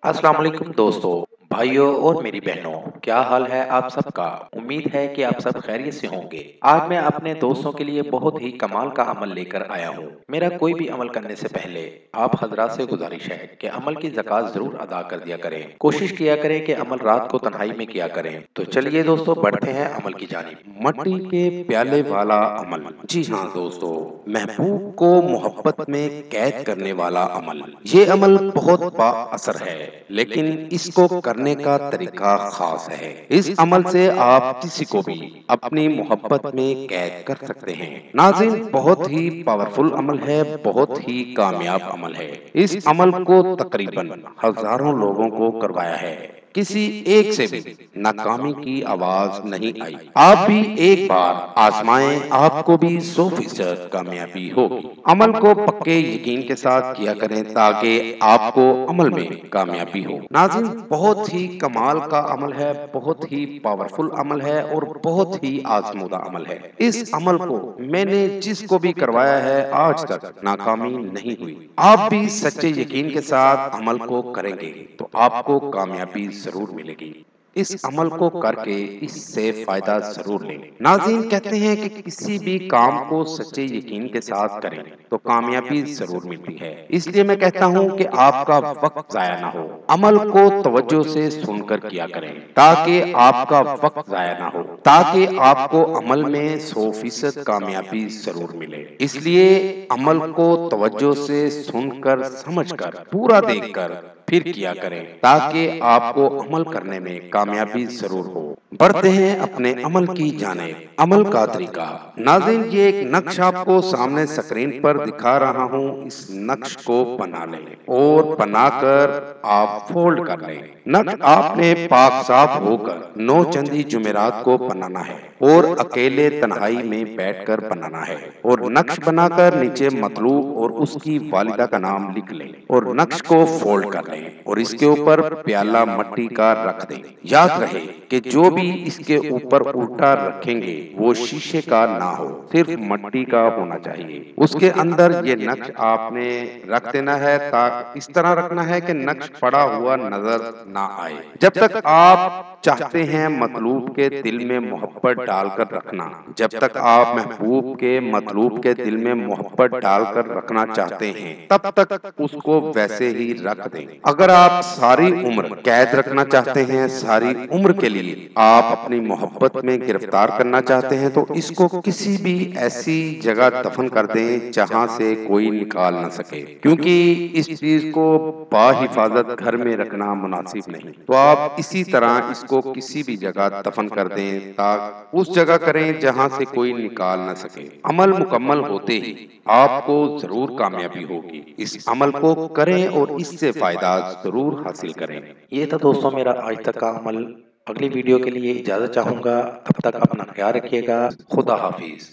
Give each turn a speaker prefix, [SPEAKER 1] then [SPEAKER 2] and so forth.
[SPEAKER 1] अस्सलाम वालेकुम दोस्तों, भाइयों और मेरी बहनों, क्या हाल है आप सबका। उम्मीद है कि आप सब खैरियत से होंगे। आज मैं अपने दोस्तों के लिए बहुत ही कमाल का अमल लेकर आया हूँ। मेरा कोई भी अमल करने से पहले आप हजरात से गुजारिश है कि अमल की ज़कात जरूर अदा कर दिया करें। कोशिश किया करें कि अमल रात को तन्हाई में किया करें। तो चलिए दोस्तों, बढ़ते हैं अमल की जानिब। मट्टी के प्याले वाला अमल। जी हाँ दोस्तों, महबूब को मोहब्बत में कैद करने वाला अमल। ये अमल बहुत बाअसर है, लेकिन इसको करने का तरीका खास है। इस अमल से आप किसी को भी अपनी मोहब्बत में कैद कर सकते हैं। नाज़रीन, बहुत ही पावरफुल अमल है, बहुत ही कामयाब अमल है। इस अमल को तकरीबन हजारों लोगों को करवाया है, किसी एक से भी नाकामी की आवाज नहीं आई। आप भी एक बार आजमाएं, आपको भी 100% कामयाबी होगी। अमल को पक्के यकीन के साथ किया करें ताकि आपको अमल में कामयाबी हो। नाज़रीन, बहुत ही कमाल का अमल है, बहुत ही पावरफुल अमल है और बहुत ही आजमूदा अमल है। इस अमल को मैंने जिसको भी करवाया है आज तक नाकामी नहीं हुई। आप भी सच्चे यकीन के साथ अमल को करेंगे तो आपको कामयाबी जरूर मिलेगी। इस अमल को करके इससे फायदा जरूर लें। नाज़रीन, कहते हैं कि किसी भी काम को सच्चे यकीन के साथ करें तो कामयाबी जरूर मिलती है। इसलिए मैं कहता हूँ कि आपका वक्त जाया ना हो। अमल को तवज्जो से सुनकर किया करें ताकि आपका वक्त जाया ना हो, ताकि आपको अमल में 100% कामयाबी जरूर मिले। इसलिए अमल को तवज्जो से सुनकर, समझकर, पूरा देखकर फिर किया करें ताकि आपको अमल करने में कामयाबी जरूर हो। बढ़ते हैं अपने अमल की जानिब। अमल का तरीका। नाज़रीन, ये एक नक्श आपको सामने स्क्रीन पर दिखा रहा हूँ। इस नक्श को बना लें और बनाकर आप फोल्ड कर लें। नक्श आपने पाक साफ होकर 9 चंदी जुमेरात को बनाना है और अकेले तन्हाई में बैठकर बनाना है। और नक्श बनाकर नीचे मतलूब और उसकी वालिदा का नाम लिख लें और नक्श को फोल्ड कर लें और इसके ऊपर प्याला मट्टी का रख दें। याद रहे कि जो भी इसके ऊपर उल्टा रखेंगे वो शीशे का ना हो, सिर्फ मट्टी का होना चाहिए। उसके अंदर ये नक्श आपने रख देना है, ताकि इस तरह रखना है कि नक्श पड़ा हुआ नजर ना आए। जब तक आप चाहते हैं मतलूब के दिल में मोहब्बत डालकर रखना, जब तक आप महबूब के मतलूब के दिल में मोहब्बत डालकर रखना चाहते हैं, तब तक उसको वैसे ही रख दें। अगर आप सारी उम्र कैद रखना चाहते हैं, सारी उम्र के लिए आप अपनी मोहब्बत में गिरफ्तार करना चाहते हैं, तो इसको किसी भी ऐसी जगह दफन कर दें जहां से कोई निकाल ना सके, क्योंकि इस चीज को बाहिफाजत घर में रखना मुनासिब नहीं। तो आप इसी तरह इसको किसी भी जगह दफन कर दें, ताकि उस जगह करें जहां से कोई निकाल ना सके। अमल मुकम्मल होते ही आपको जरूर कामयाबी होगी। इस अमल को करें और इससे फायदा जरूर हासिल करें। ये था दोस्तों मेरा आज तक का अमल। अगली वीडियो के लिए इजाजत चाहूंगा। तब तक अपना ख्याल रखिएगा। खुदा हाफिज।